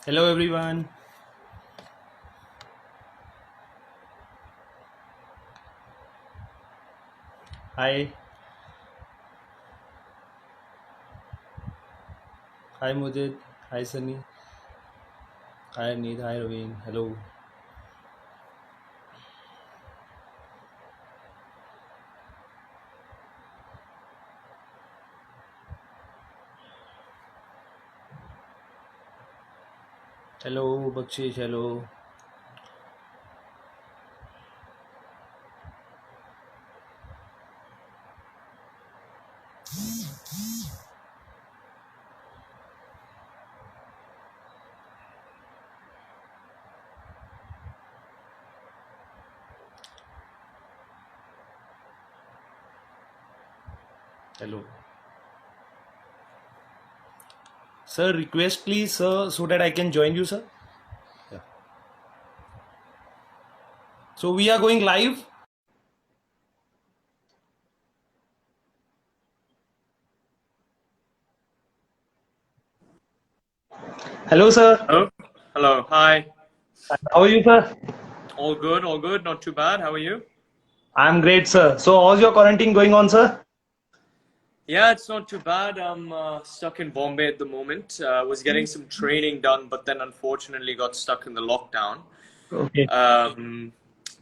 Hello everyone. Hi. Hi Mujid. Hi Sunny. Hi Neet. Hi Raveen. Hello. Hello Bakshish. Hello. Hello. Sir, request please, sir, so that I can join you, sir. Yeah. So we are going live. Hello, sir. Hello. Hello. Hi. How are you, sir? All good. All good. Not too bad. How are you? I'm great, sir. So how's your quarantine going on, sir? Yeah, it's not too bad. I'm stuck in Bombay at the moment. Was getting some training done, but then unfortunately got stuck in the lockdown. Okay. Um,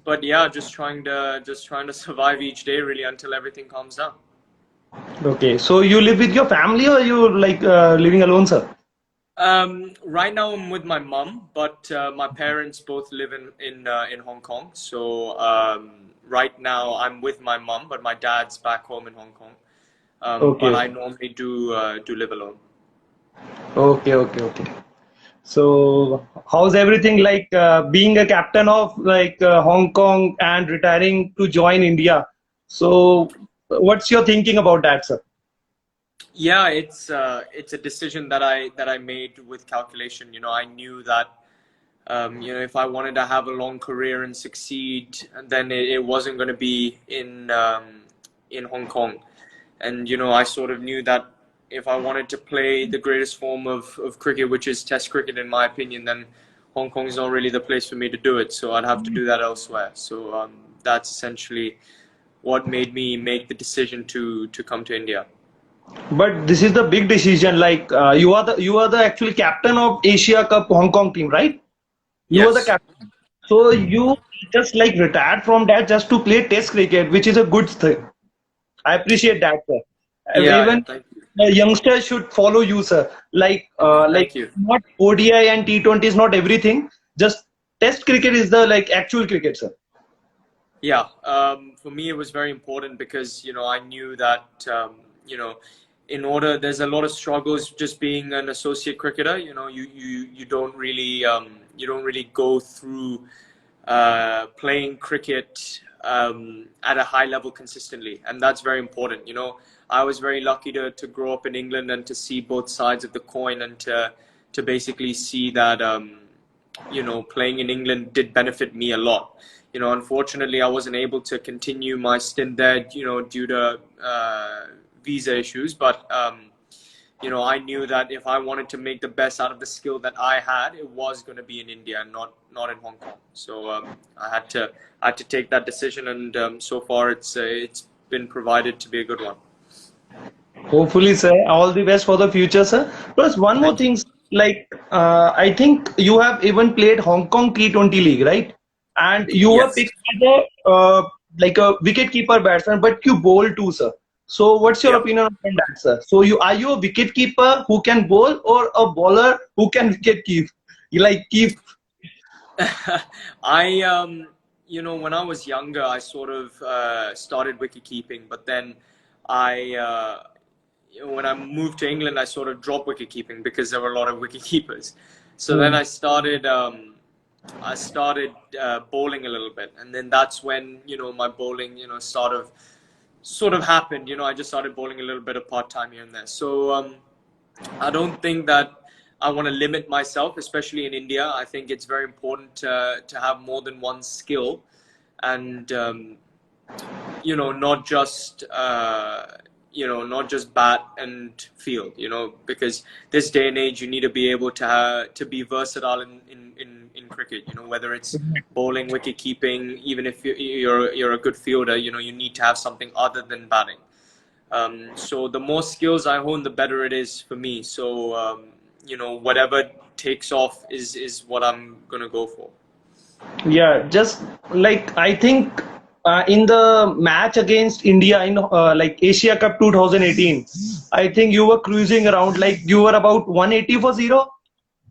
but yeah, just trying to survive each day really until everything calms down. Okay. So you live with your family or you like living alone, sir? Right now I'm with my mum, but my parents both live in Hong Kong. So right now I'm with my mum, but my dad's back home in Hong Kong. But Okay. I normally do live alone. Okay. Okay. Okay. So, how's everything like being a captain of like Hong Kong and retiring to join India? So, what's your thinking about that, sir? Yeah, it's a decision that I made with calculation. I knew that if I wanted to have a long career and succeed, then it wasn't going to be in Hong Kong. And I sort of knew that if I wanted to play the greatest form of cricket, which is Test cricket, in my opinion, then Hong Kong is not really the place for me to do it. So I'd have to do that elsewhere. So that's essentially what made me make the decision to come to India. But this is the big decision. Like you are the actual captain of Asia Cup Hong Kong team, right? You are the Yes. captain. So you just like retired from that just to play Test cricket, which is a good thing. I appreciate that, sir. Yeah, yeah. Even Thank you. youngsters should follow you, sir. Like Thank you. not ODI and T20 is not everything. Just Test cricket is the like actual cricket, sir. Yeah, for me it was very important because I knew that you know in order there's a lot of struggles just being an associate cricketer. You don't really go through playing cricket at a high level consistently, and that's very important. I was very lucky to grow up in England and to see both sides of the coin and to basically see that playing in England did benefit me a lot. Unfortunately, I wasn't able to continue my stint there, due to visa issues. But I knew that if I wanted to make the best out of the skill that I had, it was going to be in India and not in Hong Kong. So I had to take that decision, and so far it's been provided to be a good one. Hopefully, sir. All the best for the future, sir. Plus, one more Thank you. thing, like I think you have even played Hong Kong T20 League, right? And you were Yes. picked as a like a wicket keeper batsman, but you bowl too, sir. So, what's your Yeah. opinion on that, sir? So, you a wicket keeper who can bowl or a bowler who can wicket keep? You like keep. I when I was younger, I sort of started wicket keeping, but then I when I moved to England, I sort of dropped wicket keeping because there were a lot of wicket keepers. So then Hmm. I started bowling a little bit, and then that's when my bowling sort of happened. I just started bowling a little bit of part time here and there. So I don't think that I want to limit myself, especially in India. I think it's very important to have more than one skill, and not just not just bat and field, because this day and age you need to be able to be versatile in cricket, whether it's bowling, wicket keeping, even if you're a good fielder, you need to have something other than batting. So the more skills I hone, the better it is for me. So whatever takes off is what I'm gonna go for. Yeah, just like I think in the match against India in like Asia Cup 2018, I think you were cruising around like you were about 180 for zero,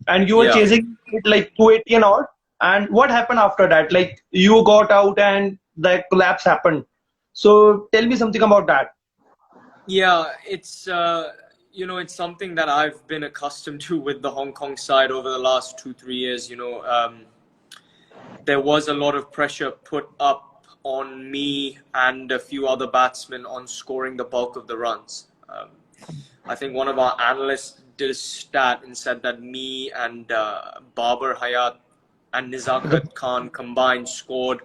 and you were Yeah. chasing it like 280 and all. And what happened after that? Like you got out and the collapse happened. So tell me something about that. Yeah, it's something that I've been accustomed to with the Hong Kong side over the last 2 3 years. There was a lot of pressure put up on me and a few other batsmen on scoring the bulk of the runs. I think one of our analysts did a stat and said that me and Babar Hayat and Nizakat Khan combined scored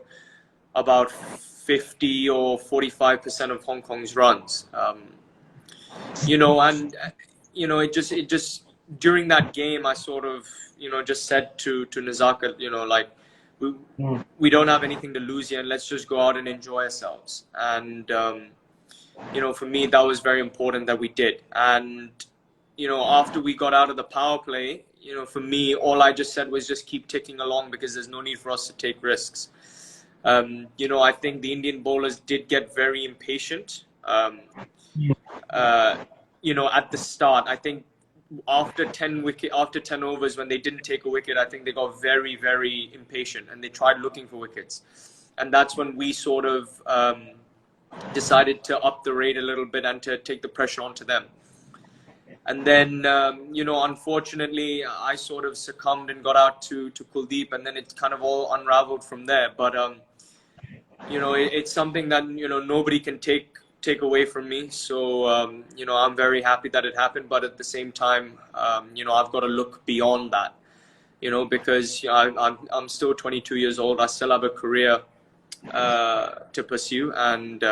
about 50 or 45% of Hong Kong's runs. And it just during that game, I sort of just said to Nizakat, like we Hmm. we don't have anything to lose here, and let's just go out and enjoy ourselves. And for me, that was very important that we did. And after we got out of the power play, for me, all I just said was just keep ticking along because there's no need for us to take risks. I think the Indian bowlers did get very impatient. Uh, at the start, I think after 10 overs, when they didn't take a wicket, I think they got very, very impatient and they tried looking for wickets. And that's when we sort of decided to up the rate a little bit and to take the pressure onto them. And then, unfortunately, I sort of succumbed and got out to Kuldeep, and then it kind of all unraveled from there. But it's something that nobody can take away from me. So I'm very happy that it happened. But at the same time, I've got to look beyond that. Because I'm still 22 years old. I still have a career to pursue, and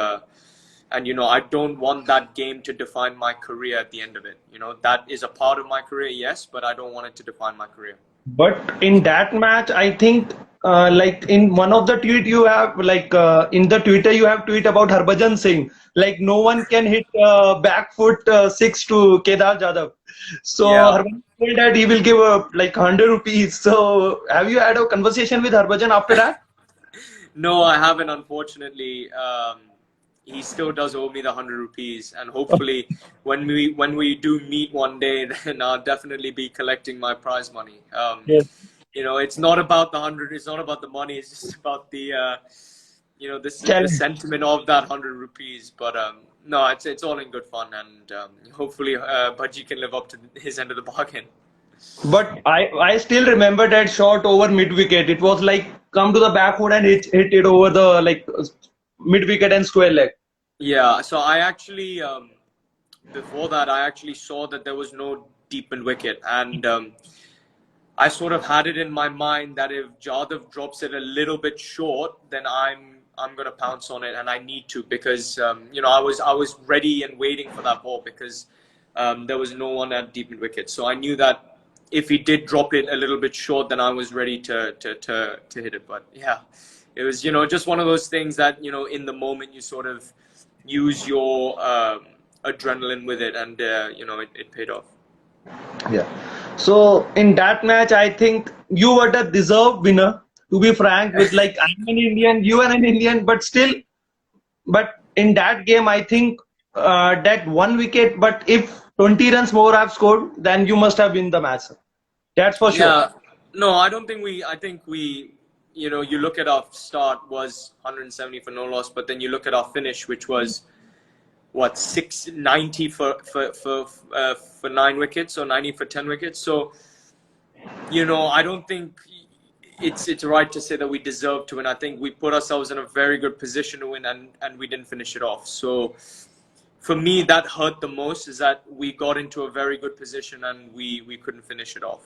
I don't want that game to define my career at the end of it. That is a part of my career, yes, but I don't want it to define my career. But in that match, I think like in one of the tweet you have like in the Twitter you have tweet about Harbhajan Singh, like no one can hit back foot six to Kedar Jadhav. So Yeah. Harbhajan said that he will give like 100 rupees. So have you had a conversation with Harbhajan after that? No, I haven't, unfortunately. He still does owe me the 100 rupees, and hopefully, when we do meet one day, then I'll definitely be collecting my prize money. Yes. It's not about the 100. It's not about the money. It's just about the Challenge. sentiment of that 100 rupees. But no, it's all in good fun, and hopefully, Bhaji can live up to his end of the bargain. But I still remember that shot over mid wicket. It was like come to the back foot and hit it over the like mid wicket and square leg. Yeah, so I actually before that I actually saw that there was no deep in wicket, and I sort of had it in my mind that if Jadhav drops it a little bit short, then I'm gonna pounce on it, and I need to because I was ready and waiting for that ball because there was no one at deep in wicket, so I knew that if he did drop it a little bit short, then I was ready to hit it. But yeah, it was just one of those things that in the moment you sort of use your adrenaline with it, and it paid off. Yeah. So in that match, I think you were the deserved winner. To be frank, with like I'm an Indian, you are an Indian, but still, but in that game, I think that one wicket. But if 20 runs more have scored, then you must have win the match. That's for sure. Yeah, no, I don't think we. I think we. You look at our start was 170 for no loss, but then you look at our finish, which was what 690 for 9 wickets or 90 for 10 wickets. So I don't think it's right to say that we deserve to win. I think we put ourselves in a very good position to win, and we didn't finish it off. So for me, that hurt the most is that we got into a very good position and we couldn't finish it off.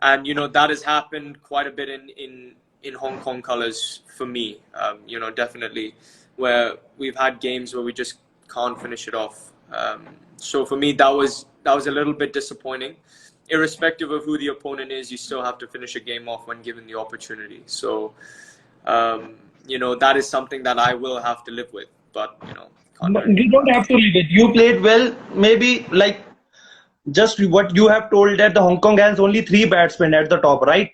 And that has happened quite a bit in Hong Kong colors for me. Definitely, where we've had games where we just can't finish it off. So for me, that was a little bit disappointing. Irrespective of who the opponent is, you still have to finish a game off when given the opportunity. So that is something that I will have to live with. But can't do anything You don't about it. have to leave it. You played well. Maybe like just what you have told that the Hong Kong has only three batsmen at the top, right?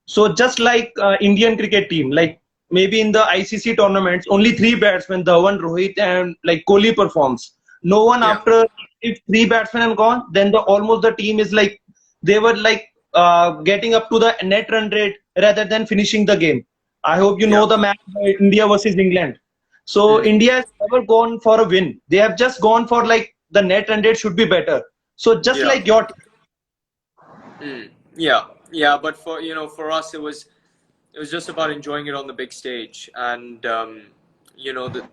So just like Indian cricket team, like maybe in the ICC tournaments, only three batsmen, Dhawan, Rohit, and like Kohli performs. No one Yeah, after if three batsmen are gone, then the almost the team is like they were like getting up to the net run rate rather than finishing the game. I hope you yeah. know the match India versus England. So Mm, India has never gone for a win. They have just gone for like the net run rate should be better. So just yeah. like your Yeah, yeah. But for us, it was just about enjoying it on the big stage, and the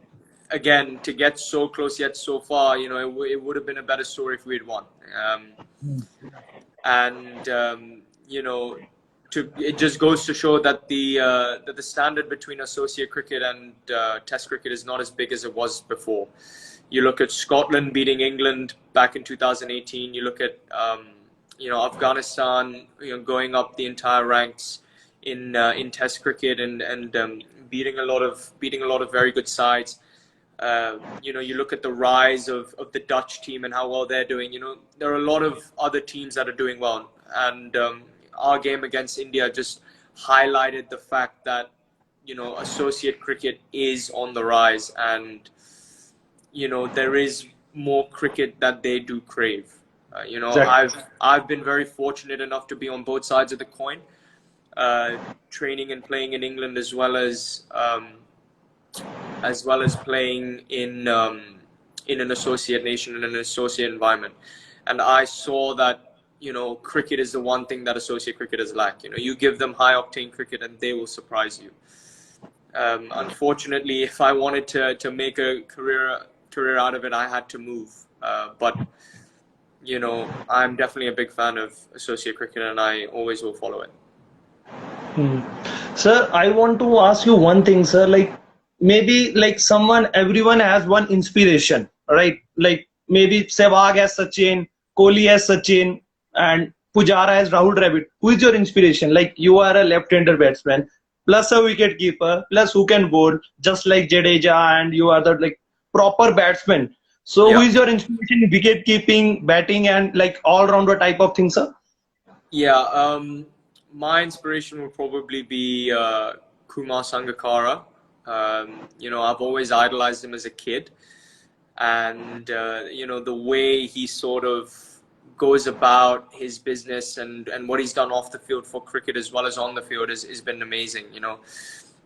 again, to get so close yet so far, it would have been a better story if we had won. And it just goes to show that the standard between associate cricket and Test cricket is not as big as it was before. You look at Scotland beating England back in 2018. You look at Afghanistan, going up the entire ranks in Test cricket, and beating a lot of very good sides. You look at the rise of the Dutch team and how well they're doing. There are a lot of other teams that are doing well, and our game against India just highlighted the fact that associate cricket is on the rise, and there is more cricket that they do crave. exactly. I've been very fortunate enough to be on both sides of the coin, training and playing in England as well as playing in an associate nation, in an associate environment. And I saw that cricket is the one thing that associate cricketers lack. You give them high octane cricket and they will surprise you. Unfortunately, if I wanted to make a career out of it, I had to move. But I'm definitely a big fan of associate cricket, and I always will follow it. Hmm. Sir, I want to ask you one thing, sir. Like maybe like everyone has one inspiration, right? Like maybe Sehwag has Sachin, Kohli has Sachin, and Pujara has Rahul Dravid. Who is your inspiration? Like you are a left-hander batsman, plus a wicket keeper, plus who can bowl, just like Jadeja, and you are the like proper batsman. So who Yeah. is your inspiration in wicket keeping, batting, and like all-rounder type of thing, sir? Yeah, my inspiration would probably be Kumar Sangakkara. I've always idolized him as a kid, and the way he sort of goes about his business and what he's done off the field for cricket as well as on the field has been amazing.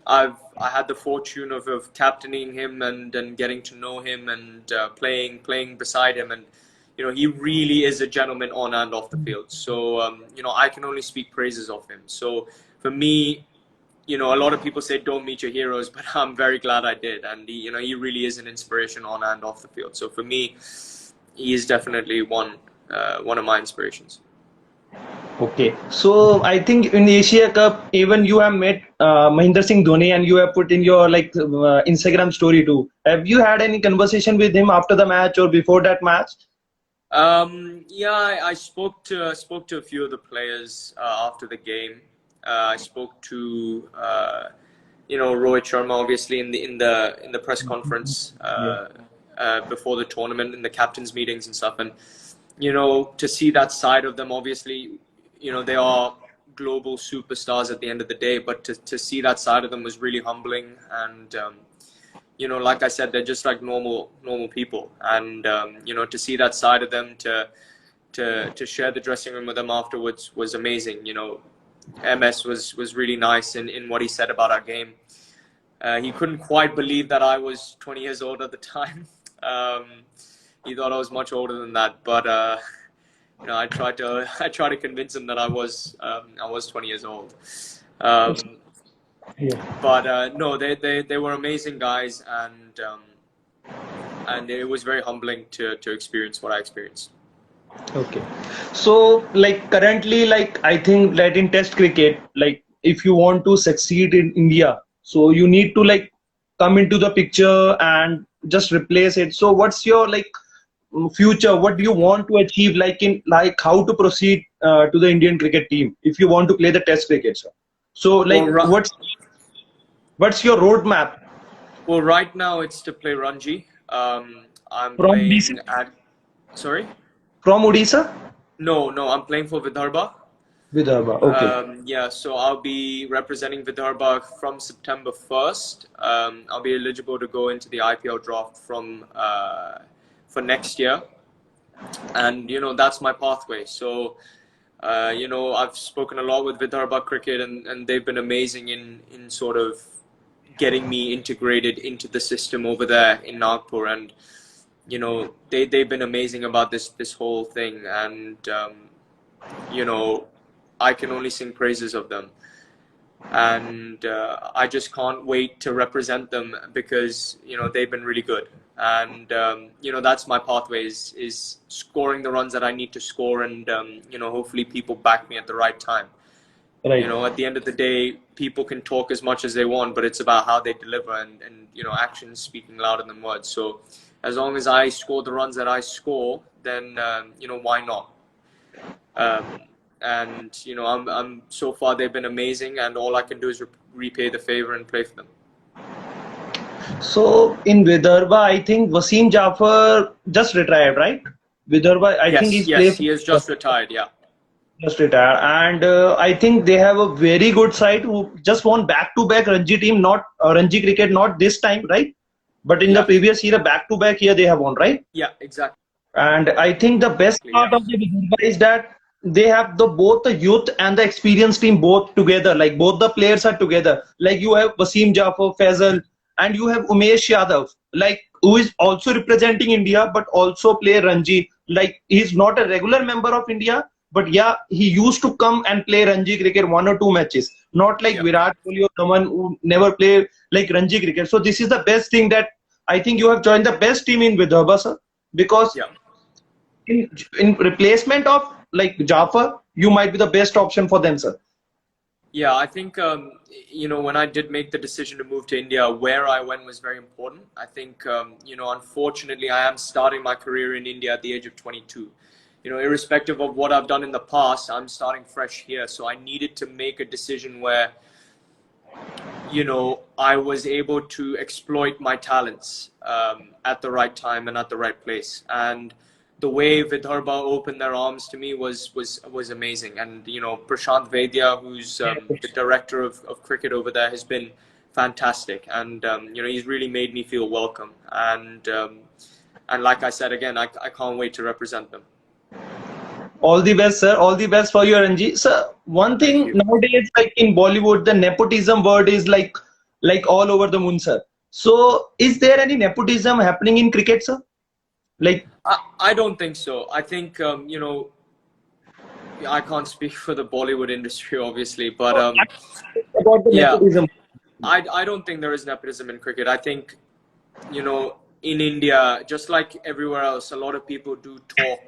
I had the fortune of captaining him and getting to know him and playing beside him, and he really is a gentleman on and off the field. So I can only speak praises of him. So for me, a lot of people say don't meet your heroes, but I'm very glad I did, and he really is an inspiration on and off the field. So for me, he is definitely one of my inspirations. Okay, so I think in Asia Cup, even you have met Mahinder Singh Dhoni, and you have put in your like Instagram story too. Have you had any conversation with him after the match or before that match? Yeah, I spoke to a few of the players after the game. I spoke to Rohit Sharma, obviously in the press conference Yeah. before the tournament, in the captains meetings and stuff, and to see that side of them. Obviously, they are global superstars at the end of the day, but to see that side of them was really humbling. And like I said, they're just like normal people, and to see that side of them, to share the dressing room with them afterwards was amazing. MS was really nice in what he said about our game. He couldn't quite believe that I was 20 years old at the time. He thought I was much older than that, but I tried to convince him that I was 20 years old. Um, Yeah. but no, they were amazing guys, and it was very humbling to experience what I experienced. Okay. So like currently, like I think that in Test cricket, like if you want to succeed in India, so you need to like come into the picture and just replace it. So what's your like future? What do you want to achieve? Like in like how to proceed to the Indian cricket team if you want to play the Test cricket, sir? So Well, like what's your roadmap right now it's to play Ranji. I'm from Odisha? playing at. Sorry? From Odisha? No, no, I'm playing for Vidarbha. Vidarbha. Okay. Yeah, so I'll be representing Vidarbha from September 1st. I'll be eligible to go into the IPL draft from for next year, and that's my pathway. So I've spoken a lot with Vidarbha Cricket, and they've been amazing in sort of getting me integrated into the system over there in Nagpur, and they've been amazing about this whole thing, and I can only sing praises of them, and I just can't wait to represent them because they've been really good, and that's my pathway is scoring the runs that I need to score, and hopefully people back me at the right time. Right. At the end of the day, people can talk as much as they want, but it's about how they deliver, and actions speaking louder than words. So as long as I score the runs that I score, then why not? And I'm so far they've been amazing, and all I can do is repay the favor and play for them. So in Vidarbha, I think Wasim Jafar just retired, right? Vidarbha, I think Yes, he's played yes, he has just retired. Yeah, just retired, and I think they have a very good side who just won back-to-back Ranji team, not Ranji cricket, not this time, right? But in the yeah, previous year, back-to-back year they have won, right? yeah, exactly. And I think the best part Yeah, of the Vidarbha is that they have the both the youth and the experienced team both together. Like both the players are together. Like you have Wasim Jafar, Faisal, and you have Umesh Yadav, like who is also representing India but also play Ranji. Like he's not a regular member of India, but yeah, he used to come and play Ranji cricket 1 or 2 matches. Not like yeah, Virat Kohli or someone who never play like Ranji cricket. So this is the best thing that I think you have joined the best team in Vidarbha, sir, because yeah. in replacement of like Jafar, you might be the best option for them, sir. Yeah, I think when I did make the decision to move to India, where I went was very important. I think unfortunately, I am starting my career in India at the age of 22. Irrespective of what I've done in the past, I'm starting fresh here. So I needed to make a decision where I was able to exploit my talents at the right time and at the right place. And the way Vidarbha opened their arms to me was amazing. And Prashant Vaidya, who's the director of cricket over there, has been fantastic. And he's really made me feel welcome. And like I said again, I can't wait to represent them. All the best, sir. All the best for your NG. Sir, one Thank thing you. nowadays, like in Bollywood, the nepotism word is like all over the moon, sir. So, is there any nepotism happening in cricket, sir? Like, I don't think so. I think I can't speak for the Bollywood industry, obviously, but about the yeah, nepotism. I don't think there is nepotism in cricket. I think in India, just like everywhere else, a lot of people do talk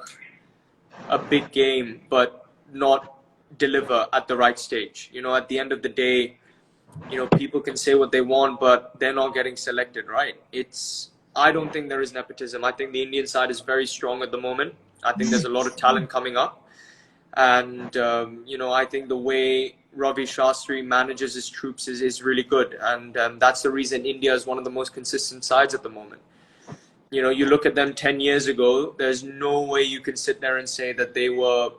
a big game, but not deliver at the right stage. At the end of the day, people can say what they want, but they're not getting selected, right? I don't think there is nepotism. I think the Indian side is very strong at the moment. I think there's a lot of talent coming up. And, I think the way Ravi Shastri manages his troops is really good. And that's the reason India is one of the most consistent sides at the moment. You look at them 10 years ago, there's no way you can sit there and say that they were,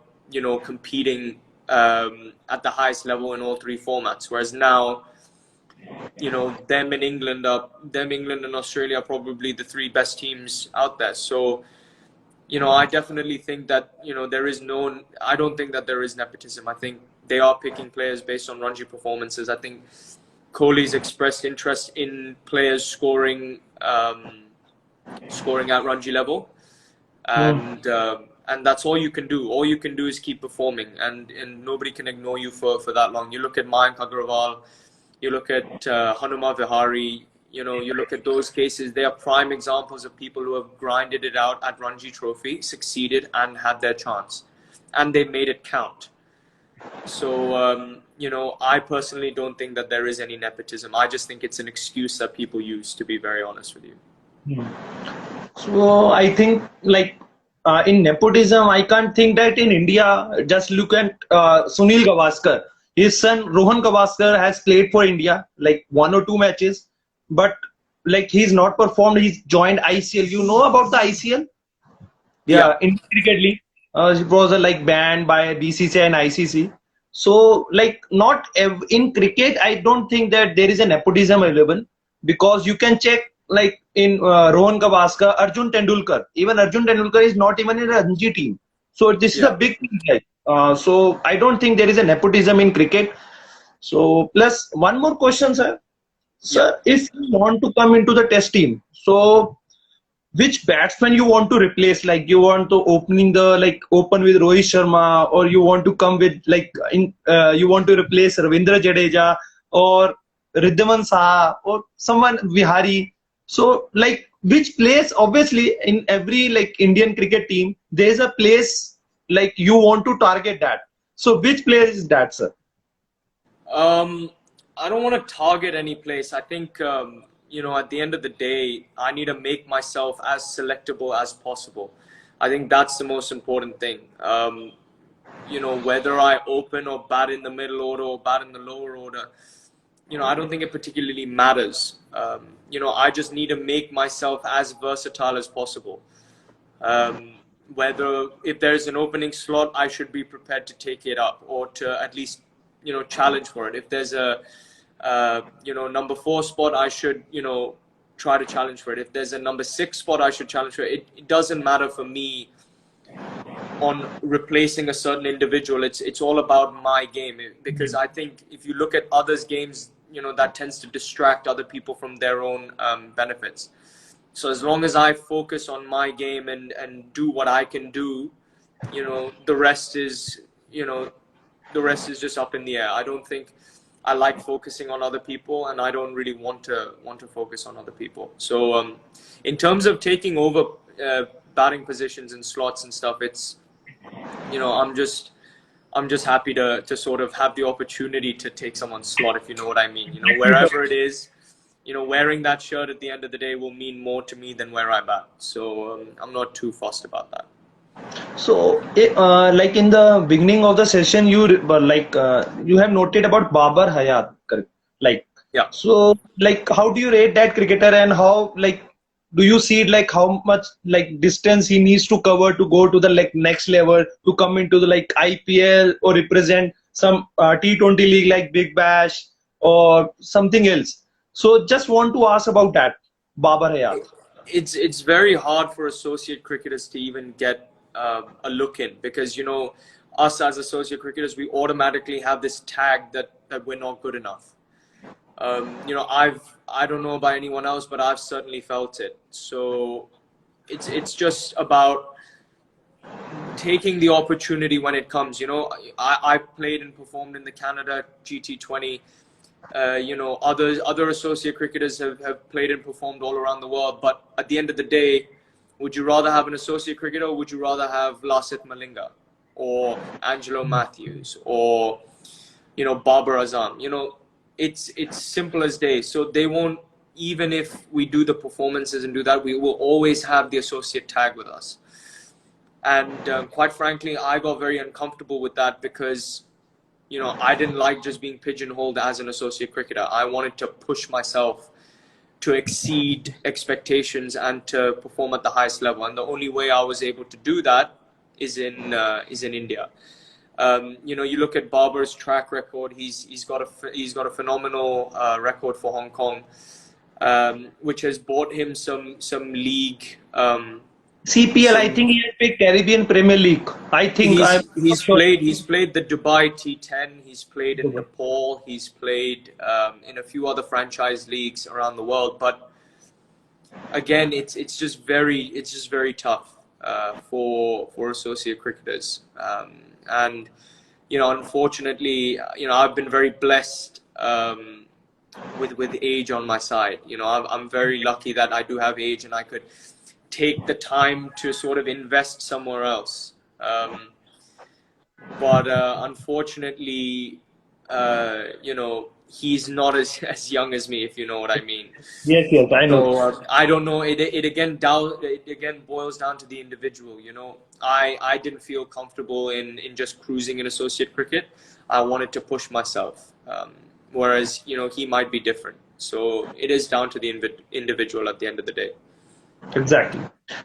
competing at the highest level in all three formats. Whereas now, them England and Australia are probably the three best teams out there. So, I definitely think that, I don't think that there is nepotism. I think they are picking players based on Ranji performances. I think Kohli's expressed interest in players scoring at Ranji level, and that's all you can do. All you can do is keep performing, and nobody can ignore you for that long. You look at Mayank Agarwal, you look at Hanuma Vihari, you look at those cases. They are prime examples of people who have grinded it out at Ranji Trophy, succeeded, and had their chance, and they made it count. So, I personally don't think that there is any nepotism. I just think it's an excuse that people use, to be very honest with you. Hmm. So I think like in nepotism, I can't think that in India. Just look at Sunil Gavaskar. His son Rohan Gavaskar has played for India like 1 or 2 matches, but like he's not performed. He's joined ICL. You know about the ICL? Yeah, Yeah, in cricket league, it was like banned by BCCI and ICC. So, like, not in cricket, I don't think that there is a nepotism available because you can check like in Rohan Gavaskar, Arjun Tendulkar. Even Arjun Tendulkar is not even in a Ranji team. So this is a yeah. big thing. Like, so I don't think there is a nepotism in cricket. So plus one more question, sir. Yeah. Sir, if you want to come into the test team, so which batsman you want to replace? Like you want to opening the like open with Rohit Sharma, or you want to come with like in you want to replace Ravindra Jadeja or Riddhaman Saha or someone Vihari. So like which place? Obviously, in every like Indian cricket team, there is a place like you want to target that. So which place is that, sir? Um, I don't want to target any place. I think, at the end of the day, I need to make myself as selectable as possible. I think that's the most important thing. Whether I open or bat in the middle order or bat in the lower order, I don't think it particularly matters. I just need to make myself as versatile as possible. Um, Whether if there's an opening slot, I should be prepared to take it up or to at least challenge for it. If there's a number 4 spot, I should try to challenge for it. If there's a number 6 spot, I should challenge for it. It doesn't matter for me on replacing a certain individual. It's all about my game, because I think if you look at others' games, that tends to distract other people from their own benefits. So as long as I focus on my game and do what I can do, the rest is just up in the air. I don't think I like focusing on other people, and I don't really want to focus on other people. So in terms of taking over batting positions and slots and stuff, it's I'm just happy to sort of have the opportunity to take someone's slot, if you know what I mean. Wherever it is, wearing that shirt at the end of the day will mean more to me than where I'm at. So I'm not too fussed about that. So, like in the beginning of the session, you have noted about Babar Hayat, correct? Like, Yeah. so like how do you rate that cricketer and how like do you see like how much like distance he needs to cover to go to the like next level to come into the like IPL or represent some T20 league like Big Bash or something else? So just want to ask about that, Babar Hayat. It's very hard for associate cricketers to even get a look in, because us as associate cricketers, we automatically have this tag that we're not good enough. I don't know about anyone else, but I've certainly felt it. So it's just about taking the opportunity when it comes. I played and performed in the Canada GT20. Other associate cricketers have played and performed all around the world. But at the end of the day, would you rather have an associate cricketer, or would you rather have Lasith Malinga or Angelo Matthews or Babar Azam? It's simple as day. So they won't, even if we do the performances and do that, we will always have the associate tag with us. And quite frankly, I got very uncomfortable with that, because I didn't like just being pigeonholed as an associate cricketer. I wanted to push myself to exceed expectations and to perform at the highest level. And the only way I was able to do that is in India. You look at Babar's track record. He's got a phenomenal record for Hong Kong, which has bought him some league. CPL, I Some think he had picked Caribbean Premier League. I think I'm he's not he's sure. played he's played the Dubai T10. He's played in Nepal. He's played in a few other franchise leagues around the world. But again, it's just very tough for associate cricketers. And unfortunately, I've been very blessed with age on my side. I'm very lucky that I do have age, and I could take the time to sort of invest somewhere else. But unfortunately, he's not as young as me, if you know what I mean. Yes, yes, I know. So I don't know. It again boils down to the individual. You know, I didn't feel comfortable in just cruising in associate cricket. I wanted to push myself, whereas you know he might be different. So it is down to the individual at the end of the day. Exactly.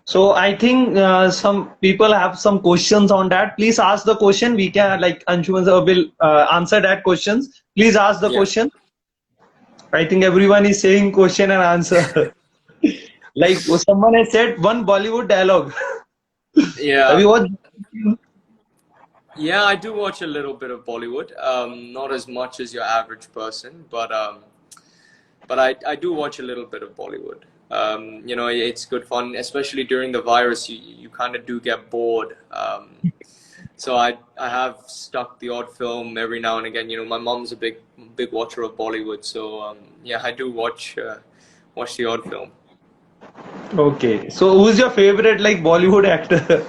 So I think some people have some questions on that. Please ask the question. We can like Anshuman sir will answer that questions. Please ask the Yeah, question. I think everyone is saying question and answer. Like someone has said one Bollywood dialogue. Have yeah, you watched? yeah. I do watch a little bit of Bollywood. Not as much as your average person, but I do watch a little bit of Bollywood. You know, it's good fun, especially during the virus. You kind of do get bored. So I have stuck the odd film every now and again. You know, my mom's a big watcher of Bollywood, so yeah, I do watch the odd film. Okay. So who's your favorite like Bollywood actor?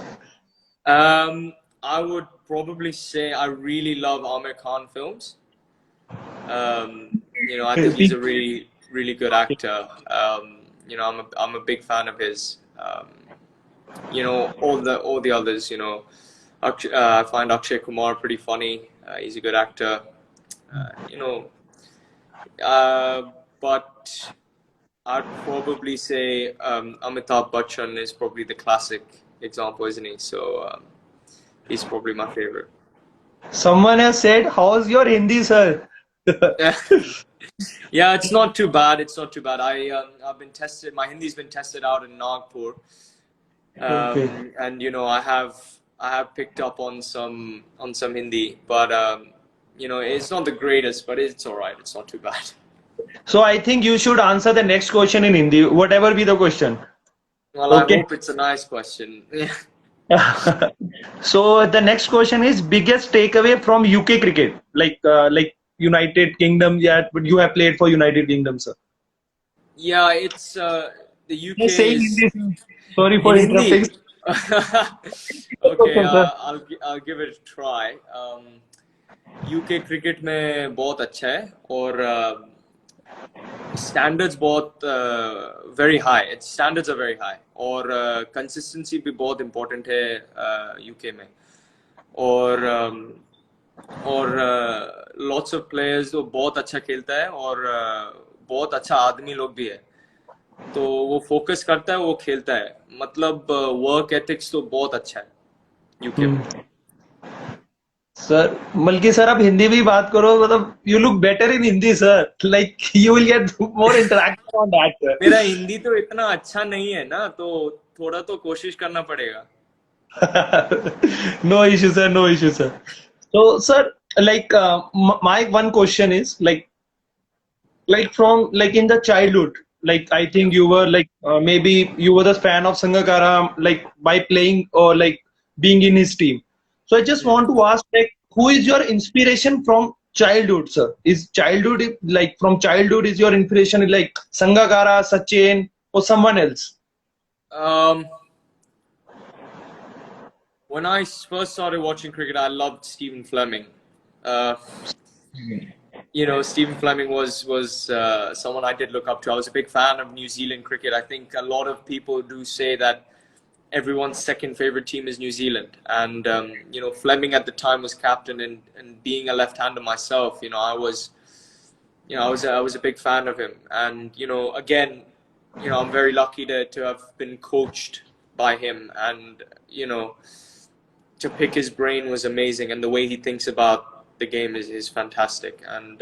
I would probably say I really love Amir Khan films. You know, I think he's a really good actor. You know, I'm a big fan of his. You know, all the others. You know, I find Akshay Kumar pretty funny. He's a good actor. You know, uh, but I'd probably say Amitabh Bachchan is probably the classic example, isn't he? So he's probably my favorite. Someone has said, "How's your Hindi, sir?" Yeah, it's not too bad. It's not too bad. I've been tested. My Hindi's been tested out in Nagpur, Okay. and you know I have picked up on some Hindi, but you know it's not the greatest, but it's all right. It's not too bad. So I think you should answer the next question in Hindi, whatever be the question. Well, I Okay. hope it's a nice question. So the next question is biggest takeaway from UK cricket, like United Kingdom. Yeah, but you have played for United Kingdom, sir. Yeah, it's the You're UK saying is Hindi, sir. Sorry in for interrupting. Hindi. Okay, Question, sir. I'll give it a try. UK cricket में बहुत अच्छा है और standards बहुत very high it's standards are very high और consistency भी बहुत important है यूके में और और लॉट्स ऑफ प्लेयर्स तो बहुत अच्छा खेलता है और बहुत अच्छा आदमी लोग भी है तो वो फोकस करता है वो खेलता है मतलब वर्क एथिक्स तो बहुत अच्छा है यूके में सर बल्कि सर आप हिंदी भी बात करो मतलब you look better in Hindi sir like you will get more interaction on मेरा दैट हिंदी तो इतना अच्छा नहीं है ना तो थोड़ा तो कोशिश करना पड़ेगा No issue, sir. No issue, sir. So, sir, my one question is like from like in the childhood, like I Yeah. think you were like maybe you were the fan of Sangakkara like by playing or like being in his team. So I just Hmm. want to ask like who is your inspiration from childhood, sir? Is childhood like from childhood is your inspiration like Sangakkara, Sachin, or someone else? Um, when I first started watching cricket, I loved Stephen Fleming. Uh, you know, Stephen Fleming was someone I did look up to. I was a big fan of New Zealand cricket. I think a lot of people do say that everyone's second favorite team is New Zealand, and you know, Fleming at the time was captain, and being a left-hander myself, you know, I was a big fan of him, and you know, again, you know, I'm very lucky to have been coached by him, and you know, to pick his brain was amazing, and the way he thinks about the game is fantastic, and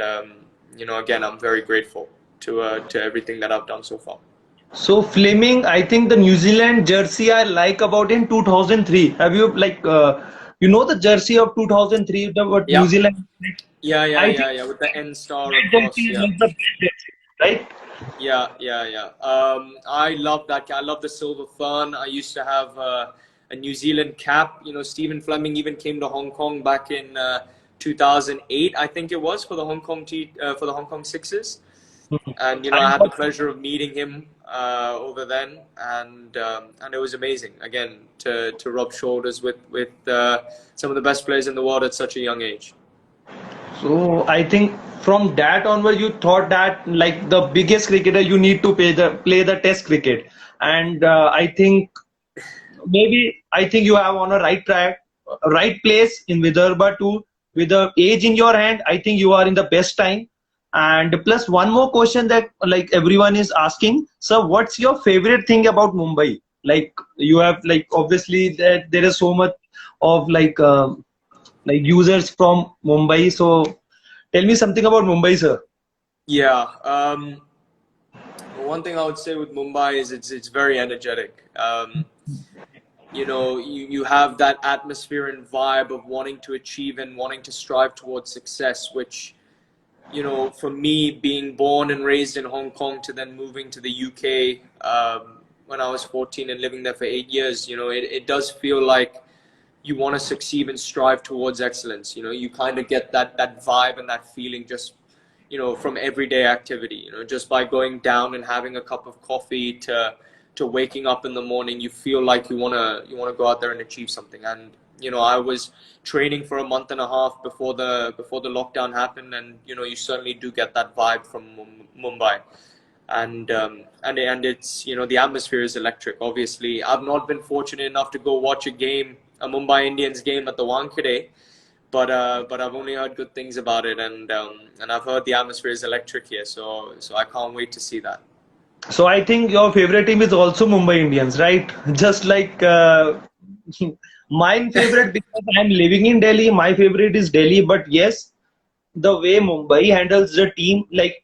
you know, again, I'm very grateful to everything that I've done so far. So Fleming, I think the New Zealand jersey I like about in 2003. Have you like you know the jersey of 2003, the what New Yeah, Zealand? Like, I think yeah, with the N star that jersey across. is Yeah, like the best jersey, right? yeah. I love that. I love the silver fern. I used to have a New Zealand cap. You know, Stephen Fleming even came to Hong Kong back in 2008, I think it was, for the for the Hong Kong Sixers. Mhm. And you know, I I had the got pleasure of meeting him over then, and it was amazing. Again, to rub shoulders with some of the best players in the world at such a young age. So I think from that onward, you thought that like the biggest cricketer, you need to play the Test cricket, and I think maybe I think you have on a right track, right place in Vidarbha too. With the age in your hand, I think you are in the best time. And plus one more question that like everyone is asking. So what's your favorite thing about Mumbai? Like you have like obviously that there is so much of like users from Mumbai. So tell me something about Mumbai, sir. Yeah. One thing I would say with Mumbai is it's very energetic. You have that atmosphere and vibe of wanting to achieve and wanting to strive towards success, which, for me, being born and raised in Hong Kong to then moving to the UK when I was 14 and living there for 8 years, it does feel like you want to succeed and strive towards excellence. You kind of get that vibe and that feeling just, from everyday activity, just by going down and having a cup of coffee to waking up in the morning, you feel like you want to go out there and achieve something. And I was training for a month and a half before the lockdown happened, and you certainly do get that vibe from Mumbai. And it's, the atmosphere is electric. Obviously, I've not been fortunate enough to go watch a Mumbai Indians game at the Wankhede, but I've only heard good things about it, and I've heard the atmosphere is electric here. So I can't wait to see that. So I think your favorite team is also Mumbai Indians, right? Just like mine favorite because I'm living in Delhi. My favorite is Delhi, but yes, the way Mumbai handles the team, like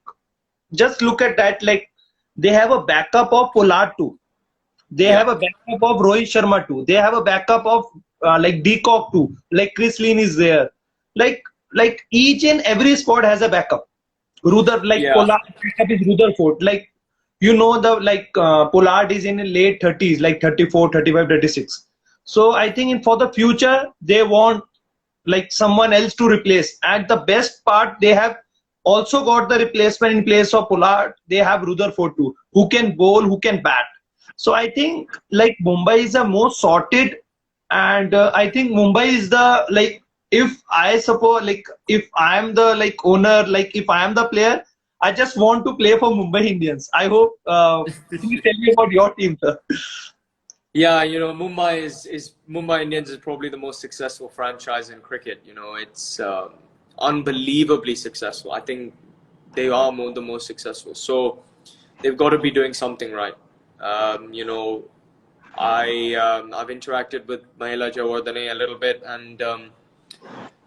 just look at that. Like they have a backup of Pollard too. They Yeah, have a backup of Rohit Sharma too. They have a backup of like Deacock too. Like Chris Lynn is there. Like like each and every squad has a backup. Like yeah, Pollard backup is Rutherford. Like the like Pollard is in late 30s, like 34, 35, 36. So I think for the future they want like someone else to replace. And the best part, they have also got the replacement in place of Pollard. They have Rutherford too, who can bowl, who can bat. So I think like Mumbai is the most sorted, and I think Mumbai is the like if I suppose like if I am the like owner, like if I am the player, I just want to play for Mumbai Indians. I hope. Please tell me about your team, sir. yeah. Mumbai is Mumbai Indians is probably the most successful franchise in cricket. It's unbelievably successful. I think they are the most successful. So they've got to be doing something right. Um, you know, I've interacted with Mahela Jawardane a little bit, and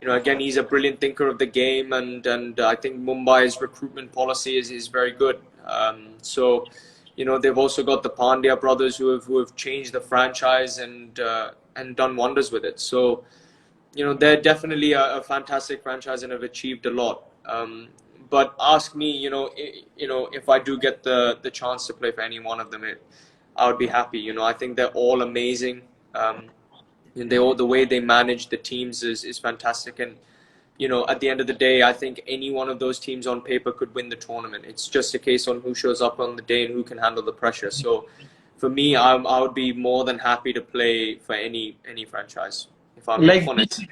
again, he's a brilliant thinker of the game, and I think Mumbai's recruitment policy is very good. So they've also got the Pandya brothers who have changed the franchise and done wonders with it. So they're definitely a fantastic franchise and have achieved a lot. But ask me, if I do get the chance to play for any one of them, I would be happy. I think they're all amazing. And the way they manage the teams is fantastic. And at the end of the day, I think any one of those teams on paper could win the tournament. It's just a case on who shows up on the day and who can handle the pressure. So for me, I would be more than happy to play for any franchise, if I'm being Like, honest.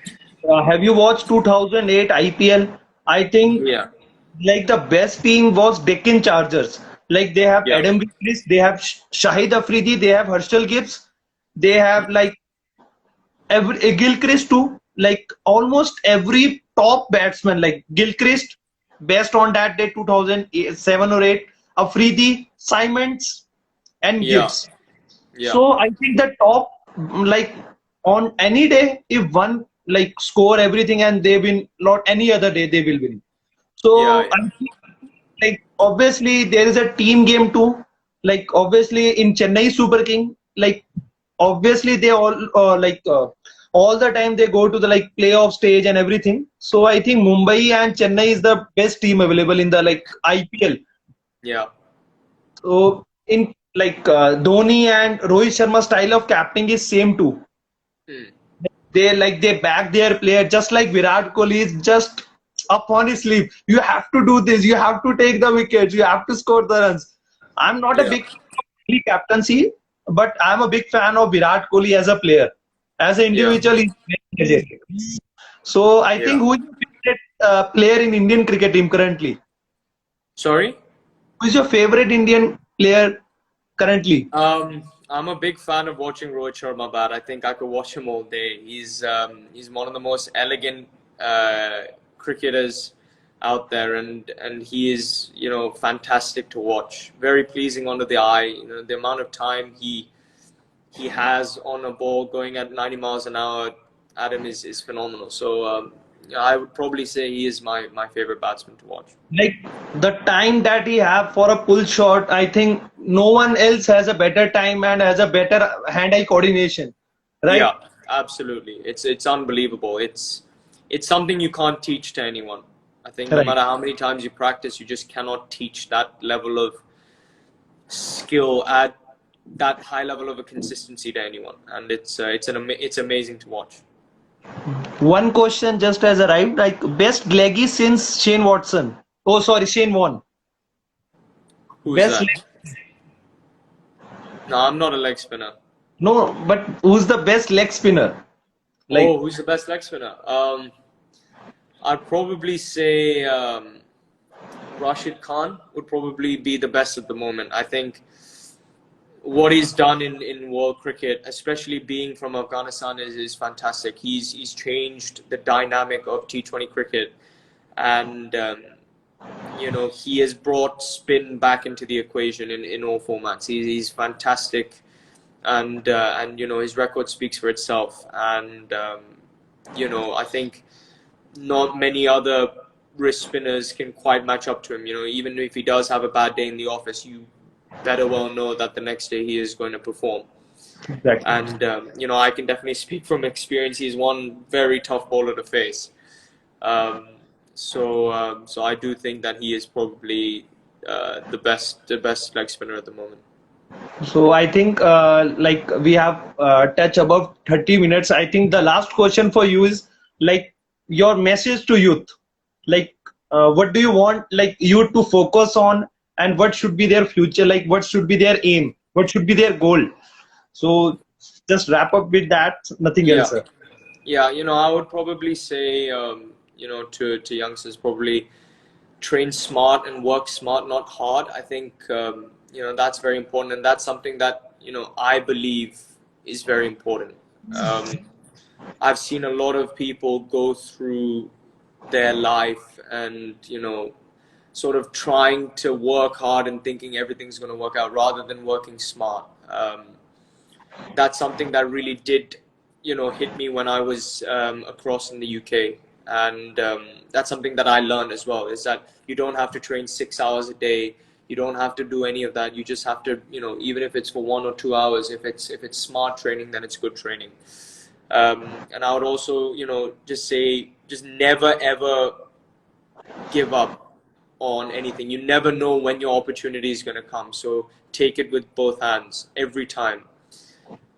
have you watched 2008 IPL? I think Yeah, like the best team was Deccan Chargers. Like they have yeah, Adam Gilchrist, they have Shahid Afridi, they have Herschel Gibbs, they have like every Gilchrist too. Like almost every top batsman, like Gilchrist, best on that day 2007 or 8, Afridi, Simons, and yeah, Gibbs. yeah, So I think the top, like on any day, if one like score everything and they win, not any other day they will win. yeah, So I yeah, think like obviously there is a team game too. Like obviously in Chennai Super King, like obviously they all the time they go to the like playoff stage and everything. So I think Mumbai and Chennai is the best team available in the like IPL. yeah. So in like Dhoni and Rohit Sharma style of captaining is same too. Hmm. They back their player just like Virat Kohli is just up on his sleeve. You have to do this. You have to take the wickets. You have to score the runs. I'm not a Yeah, big fan of Kohli captaincy, but I'm a big fan of Virat Kohli as a player. As an yeah, individual, he's very energetic. So I think yeah. who is your favorite? player in Indian cricket team currently? Sorry? Who is your favorite Indian player currently? I'm a big fan of watching Rohit Sharma bat. I think I could watch him all day. He's one of the most elegant cricketers out there, and he is, you know, fantastic to watch. Very pleasing under the eye. You know, the amount of time he has on a ball going at 90 miles an hour at him is phenomenal. So yeah, I would probably say he is my favorite batsman to watch. Like the time that he have for a pull shot, I think no one else has a better time and has a better hand-eye coordination, right? Yeah, absolutely. It's unbelievable. It's something you can't teach to anyone. I think no Right. matter how many times you practice, you just cannot teach that level of skill at that high level of a consistency to anyone. And it's amazing to watch. One question just has arrived, like best leggy since Shane Watson. Oh, sorry, Shane Warne. Who's Best that? No, I'm not a leg spinner. no, but who's the best leg spinner? Like Oh, who's the best leg spinner? I'd probably say Rashid Khan would probably be the best at the moment. I think what he's done in world cricket, especially being from Afghanistan, is fantastic. He's changed the dynamic of T20 cricket, and you know, he has brought spin back into the equation in all formats. He's fantastic, and you know, his record speaks for itself. And you know, I think not many other wrist spinners can quite match up to him. You know, even if he does have a bad day in the office, you better well know that the next day he is going to perform. exactly. And you know, I can definitely speak from experience. He's one very tough bowler to face. Um, so I do think that he is probably the best leg spinner at the moment. So I think like we have touched above 30 minutes. I think the last question for you is like your message to youth. Like what do you want like youth to focus on and what should be their future? Like what should be their aim? What should be their goal? So just wrap up with that. Nothing Yeah, else, sir. yeah. You know, I would probably say you know, to youngsters, probably train smart and work smart, not hard. I think you know, that's very important, and that's something that, you know, I believe is very important. Um, I've seen a lot of people go through their life and, you know, sort of trying to work hard and thinking everything's going to work out rather than working smart. That's something that really did, you know, hit me when I was across in the UK. And that's something that I learned as well, is that you don't have to train 6 hours a day. You don't have to do any of that. You just have to, you know, even if it's for 1 or 2 hours, if it's smart training, then it's good training. And I would also, you know, just say, just never ever give up on anything. You never know when your opportunity is going to come. So take it with both hands every time.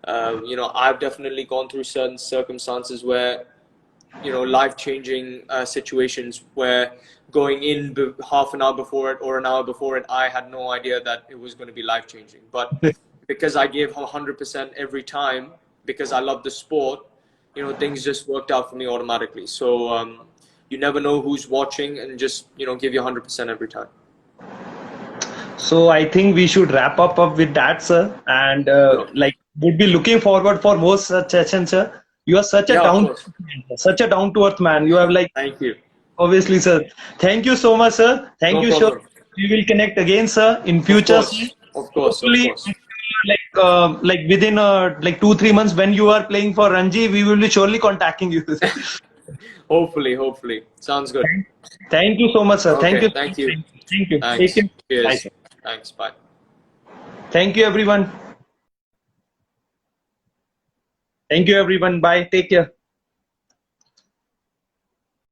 You know, I've definitely gone through certain circumstances where, you know, life-changing situations where going in half an hour before it or an hour before it, I had no idea that it was going to be life-changing. But because I gave 100% every time, because I love the sport, you know, things just worked out for me automatically. So you never know who's watching, and just, you know, give you 100% every time. So I think we should wrap up with that, sir. And Sure. like would be looking forward for more such sessions, sir. You are Yeah, of course. such a down to earth man. You have like Thank you. obviously, sir. Thank you so much, sir. Thank No you, sir. problem. We will connect again, sir, in Of future, sir. course. Of course. Of Hopefully, course. like within like 2-3 months when you are playing for Ranji, we will be surely contacting you. Hopefully. Hopefully. Sounds good. Thank you so much, sir. Thank Okay. you. Thank you. Thank you. Take Thanks. care. Bye, Cheers. sir. Thanks. Bye. Thank you, everyone. Thank you, everyone. Bye. Take care.